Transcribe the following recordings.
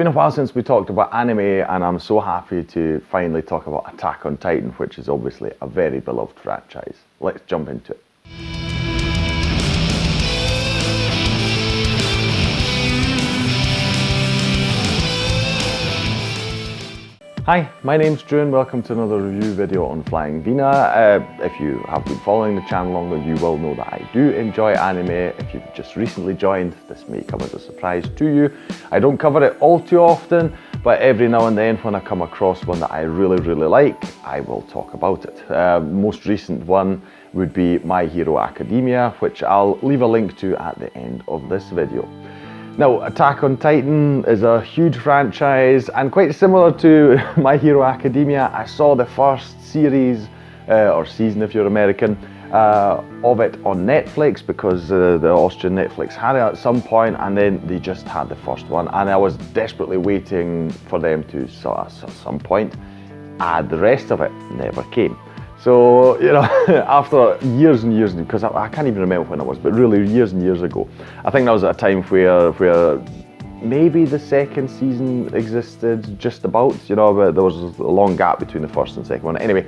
been a while since we talked about anime, and I'm so happy to finally talk about Attack on Titan, which is obviously a very beloved franchise. Let's jump into it. Hi, my name's Drew and welcome to another review video on Flying Wiener. If you have been following the channel longer, you will know that I do enjoy anime. If you've just recently joined, this may come as a surprise to you. I don't cover it all too often, but every now and then when I come across one that I really like, I will talk about it. Most recent one would be My Hero Academia, which I'll leave a link to at the end of this video. Now, Attack on Titan is a huge franchise and quite similar to My Hero Academia. I saw the first series, or season if you're American, of it on Netflix because the Austrian Netflix had it at some point, and then they just had the first one, and I was desperately waiting for them to at some point add the rest of it. Never came. So, you know, after years and years, because I can't even remember when it was, but really years and years ago, I think that was at a time where maybe the second season existed just about, you know, but there was a long gap between the first and second one. Anyway,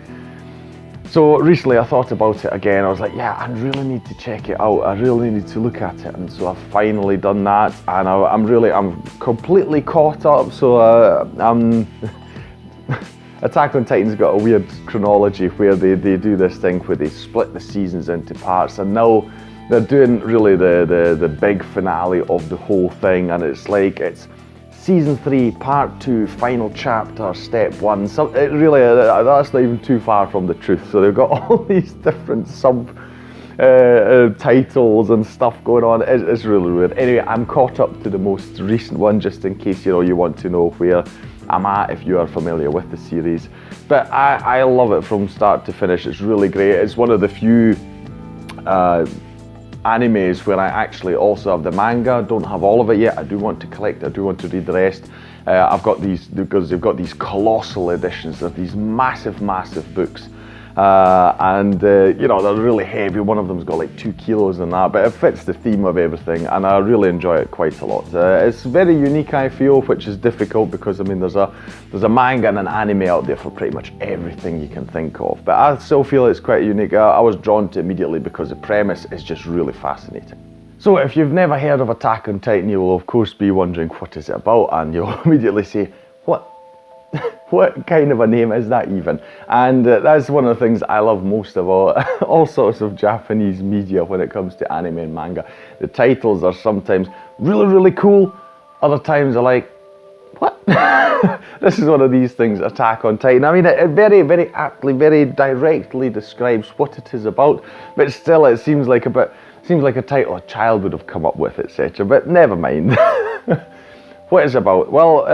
so recently I thought about it again. I was like, yeah, I really need to check it out. I really need to look at it. And so I've finally done that, and I'm completely caught up. So Attack on Titan's got a weird chronology where they do this thing where they split the seasons into parts, and now they're doing really the big finale of the whole thing, and it's like it's season 3, part 2, final chapter, step 1. So it really, that's not even too far from the truth. So they've got all these different titles and stuff going on. It's really weird. Anyway, I'm caught up to the most recent one just in case you want to know where I'm at if you are familiar with the series. But I love it from start to finish. It's really great. It's one of the few animes where I actually also have the manga. Don't have all of it yet. I do want to collect. I do want to read the rest. I've got these because they've got these colossal editions. They're these massive books. You know, they're really heavy. One of them's got like 2 kilos and that, but it fits the theme of everything, and I really enjoy it quite a lot. It's very unique, I feel, which is difficult because I mean there's a manga and an anime out there for pretty much everything you can think of, but I still feel it's quite unique. I was drawn to it immediately because the premise is just really fascinating. So if you've never heard of Attack on Titan, you will of course be wondering what is it about, and you'll immediately say, what kind of a name is that even? And that's one of the things I love most of all sorts of Japanese media when it comes to anime and manga. The titles are sometimes really cool, other times are like, what? This is one of these things, Attack on Titan. I mean, it very aptly, very directly describes what it is about, but still it seems like a title a child would have come up with, etc. But never mind. What is it about? Well,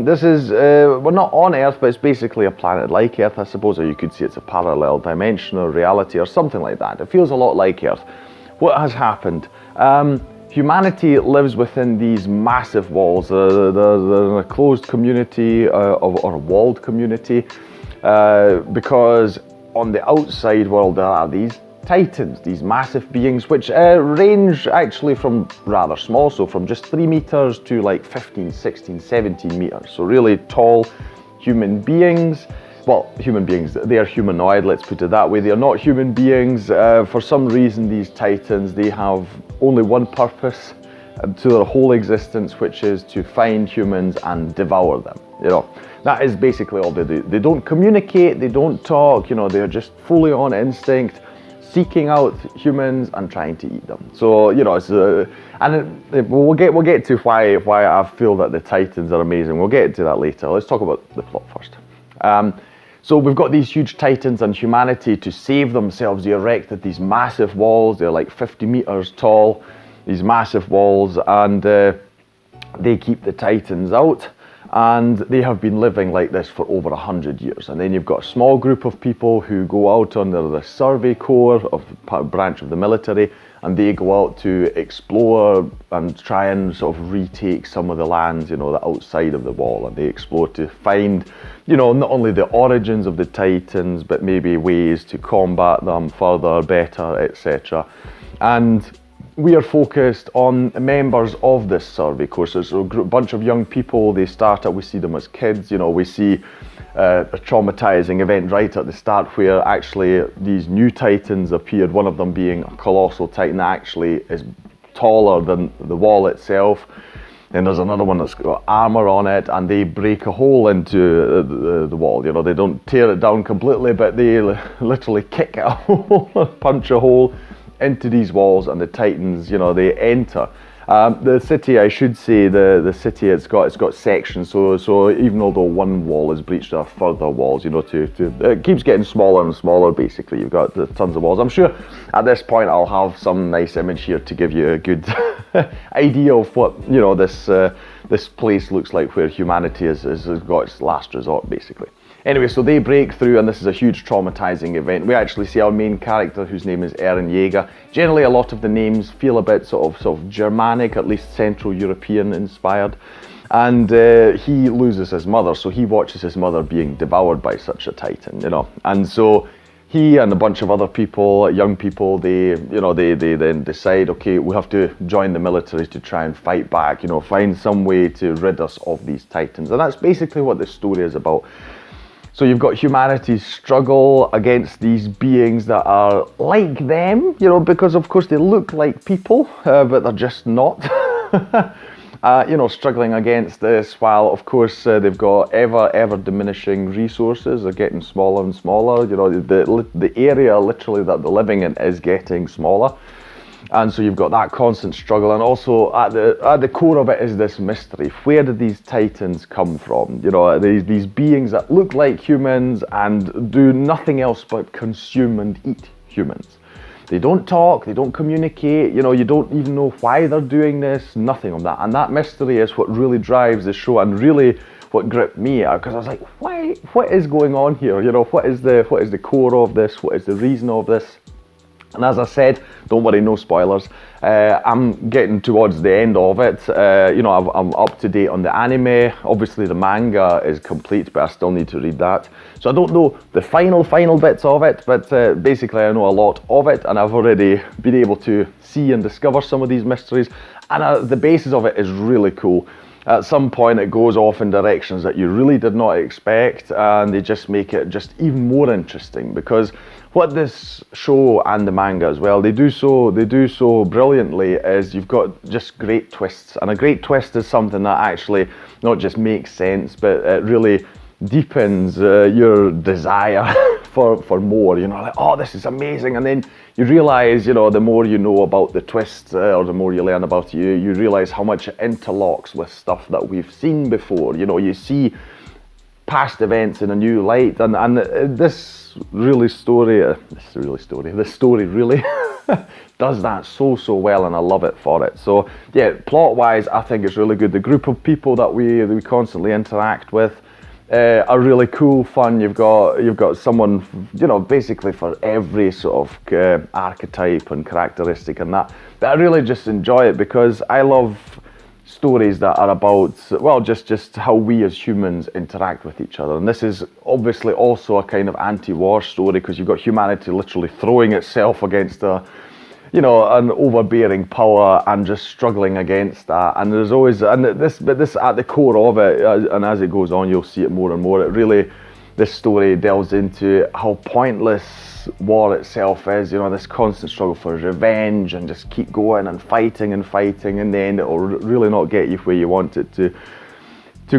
this is, we're not on Earth, but it's basically a planet like Earth, I suppose, or you could say it's a parallel dimension or reality or something like that. It feels a lot like Earth. What has happened? Humanity lives within these massive walls. They're in a closed community, or a walled community, because on the outside world there are these Titans, these massive beings, which range actually from rather small, so from just 3 meters to like 15, 16, 17 meters. So really tall human beings. Well, human beings, they are humanoid, let's put it that way. They are not human beings. For some reason, these Titans, they have only one purpose to their whole existence, which is to find humans and devour them. You know, that is basically all they do. They don't communicate, they don't talk, you know, they're just fully on instinct, seeking out humans and trying to eat them. So, you know, it's we'll get to why I feel that the Titans are amazing. We'll get to that later. Let's talk about the plot first. So we've got these huge Titans, and humanity, to save themselves, they erected these massive walls. They're like 50 meters tall, these massive walls, and they keep the Titans out. And they have been living like this for over 100 years. And then you've got a small group of people who go out under the Survey Corps, of a branch of the military, and they go out to explore and try and sort of retake some of the lands, you know, the outside of the wall. And they explore to find, you know, not only the origins of the Titans, but maybe ways to combat them further, better, etc. And we are focused on members of this survey course. There's a bunch of young people. They start out, we see them as kids, you know, we see a traumatizing event right at the start where actually these new titans appeared, one of them being a colossal titan that actually is taller than the wall itself. And there's another one that's got armor on it, and they break a hole into the wall. You know, they don't tear it down completely, but they literally kick a hole, punch a hole into these walls, and the titans, you know, they enter. The city, I should say, the city, it's got sections. So even although one wall is breached, there are further walls. You know, it keeps getting smaller and smaller. Basically, you've got tons of walls. I'm sure at this point I'll have some nice image here to give you a good idea of what, you know, this place looks like where humanity has got its last resort, basically. Anyway, so they break through, and this is a huge traumatizing event. We actually see our main character, whose name is Eren Jaeger. Generally, a lot of the names feel a bit sort of Germanic, at least Central European inspired. And he loses his mother, so he watches his mother being devoured by such a titan, you know. And so he and a bunch of other people, young people, they then decide, okay, we have to join the military to try and fight back, you know, find some way to rid us of these titans. And that's basically what this story is about. So you've got humanity's struggle against these beings that are like them, you know, because of course they look like people, but they're just not. You know, struggling against this, while of course they've got ever diminishing resources. They're getting smaller and smaller. You know, the area literally that they're living in is getting smaller. And so you've got that constant struggle, and also at the core of it is this mystery. Where did these titans come from? You know, these beings that look like humans and do nothing else but consume and eat humans. They don't talk, they don't communicate, you know, you don't even know why they're doing this, nothing of that. And that mystery is what really drives the show, and really what gripped me out, because I was like, what is going on here? You know, what is the core of this? What is the reason of this? And as I said, don't worry, no spoilers. I'm getting towards the end of it. You know, I'm up to date on the anime. Obviously, the manga is complete, but I still need to read that. So I don't know the final bits of it, but basically I know a lot of it, and I've already been able to see and discover some of these mysteries. And the basis of it is really cool. At some point it goes off in directions that you really did not expect, and they just make it just even more interesting, because what this show and the manga as well, they do so brilliantly is you've got just great twists. And a great twist is something that actually not just makes sense, but it really deepens your desire for more. You know, like, oh, this is amazing. And then you realize, you know, the more you know about the twists, or the more you learn about it, you realize how much it interlocks with stuff that we've seen before. You know, you see past events in a new light, and this story really does that so well, and I love it for it. So yeah, plot wise, I think it's really good. The group of people that we constantly interact with are really cool, fun. You've got someone, you know, basically for every sort of archetype and characteristic and that. But I really just enjoy it because I love stories that are about, well, just how we as humans interact with each other. And this is obviously also a kind of anti-war story, because you've got humanity literally throwing itself against an overbearing power and just struggling against that. And there's always, this at the core of it, and as it goes on, you'll see it more and more. It really, this story delves into how pointless war itself is, you know, this constant struggle for revenge, and just keep going and fighting, and in the end it'll really not get you where you want it to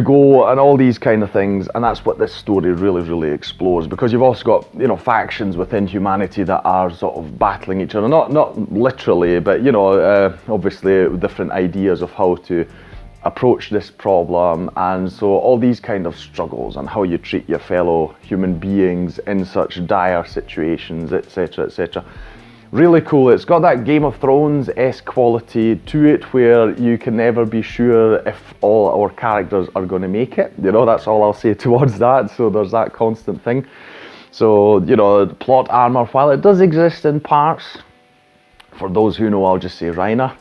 go, and all these kind of things. And that's what this story really explores, because you've also got, you know, factions within humanity that are sort of battling each other, not literally, but, you know, obviously different ideas of how to approach this problem. And so all these kind of struggles, and how you treat your fellow human beings in such dire situations, etc. Really cool. It's got that Game of Thrones-esque quality to it, where you can never be sure if all our characters are going to make it. You know, that's all I'll say towards that. So there's that constant thing. So, you know, plot armor, while it does exist in parts, for those who know, I'll just say Reiner.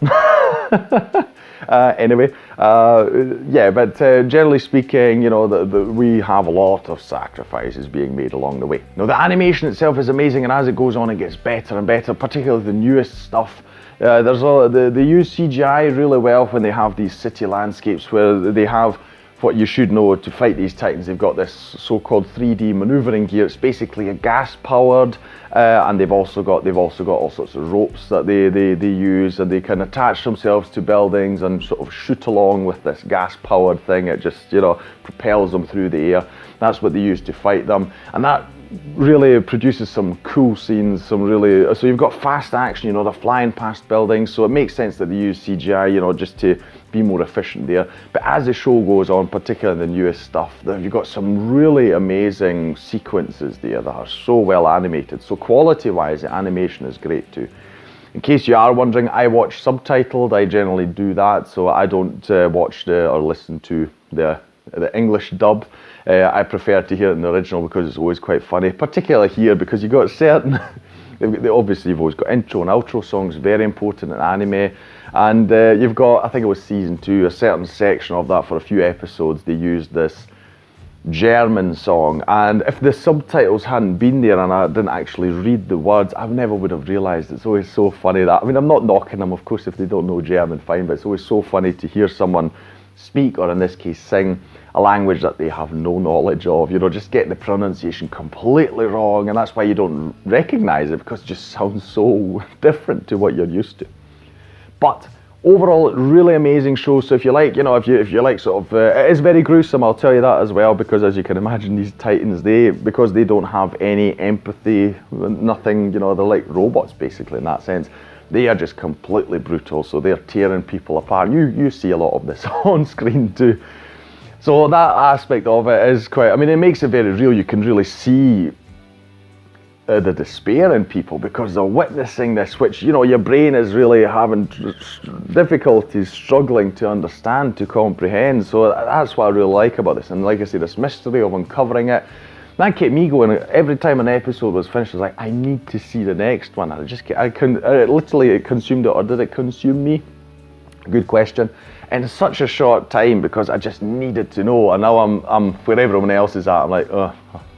Anyway, yeah, but generally speaking, you know, we have a lot of sacrifices being made along the way. Now, the animation itself is amazing, and as it goes on, it gets better and better, particularly the newest stuff. They use CGI really well when they have these city landscapes where they have what you should know to fight these titans. They've got this so-called 3D maneuvering gear. It's basically a gas-powered, and they've also got all sorts of ropes that they use, and they can attach themselves to buildings and sort of shoot along with this gas-powered thing. It just, you know, propels them through the air. That's what they use to fight them, and that really produces some cool scenes, so you've got fast action, you know, they're flying past buildings, so it makes sense that they use CGI, you know, just to be more efficient there. But as the show goes on, particularly the newest stuff, you've got some really amazing sequences there that are so well animated. So quality-wise, the animation is great too. In case you are wondering, I watch subtitled. I generally do that, so I don't watch or listen to the English dub. I prefer to hear it in the original because it's always quite funny, particularly here because you've got certain, obviously you've always got intro and outro songs, very important in anime, and you've got, I think it was season 2, a certain section of that for a few episodes, they used this German song, and if the subtitles hadn't been there and I didn't actually read the words, I never would have realised. It's always so funny that, I mean, I'm not knocking them, of course, if they don't know German, fine, but it's always so funny to hear someone speak, or in this case sing, a language that they have no knowledge of, you know, just get the pronunciation completely wrong, and that's why you don't recognise it, because it just sounds so different to what you're used to. But overall, really amazing show. So if you like, you know, if you like sort of, it is very gruesome, I'll tell you that as well, because as you can imagine, these titans, because they don't have any empathy, nothing, you know, they're like robots basically in that sense. They are just completely brutal, so they're tearing people apart. You see a lot of this on screen too. So that aspect of it is quite, I mean, it makes it very real. You can really see the despair in people because they're witnessing this, which, you know, your brain is really having difficulties struggling to understand, to comprehend. So that's what I really like about this. And like I say, this mystery of uncovering it, that kept me going. Every time an episode was finished, I was like, I need to see the next one. Literally, it consumed it, or did it consume me? Good question. In such a short time, because I just needed to know. And now I'm where everyone else is at. I'm like, oh,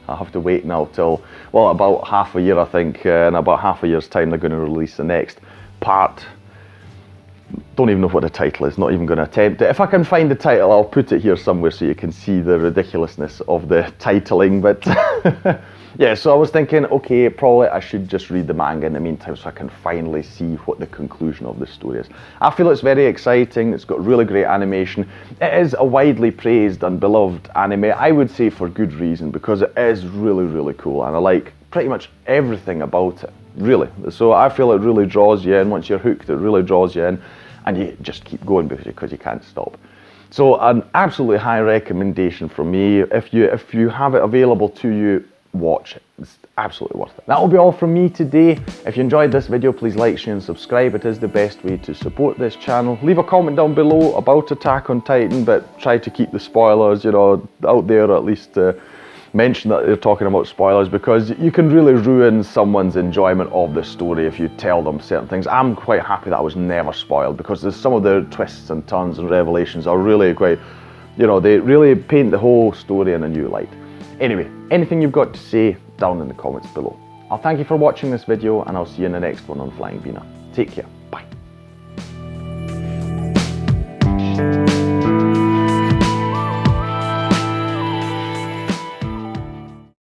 I have to wait now till, well, about half a year, I think. In about half a year's time, they're going to release the next part. Don't even know what the title is, not even going to attempt it. If I can find the title, I'll put it here somewhere so you can see the ridiculousness of the titling. But yeah, so I was thinking, okay, probably I should just read the manga in the meantime so I can finally see what the conclusion of the story is. I feel it's very exciting, it's got really great animation. It is a widely praised and beloved anime, I would say for good reason, because it is really, really cool, and I like pretty much everything about it, really. So I feel it really draws you in. Once you're hooked, it really draws you in, and you just keep going because you can't stop. So an absolutely high recommendation from me. If you have it available to you, watch it. It's absolutely worth it. That will be all from me today. If you enjoyed this video, please like, share and subscribe. It is the best way to support this channel. Leave a comment down below about Attack on Titan, but try to keep the spoilers, you know, out there, or at least mention that they're talking about spoilers, because you can really ruin someone's enjoyment of the story if you tell them certain things. I'm quite happy that I was never spoiled, because there's some of the twists and turns and revelations are really quite, you know, they really paint the whole story in a new light. Anyway, anything you've got to say down in the comments below. I'll thank you for watching this video, and I'll see you in the next one on Flying Wiener. Take care. Bye.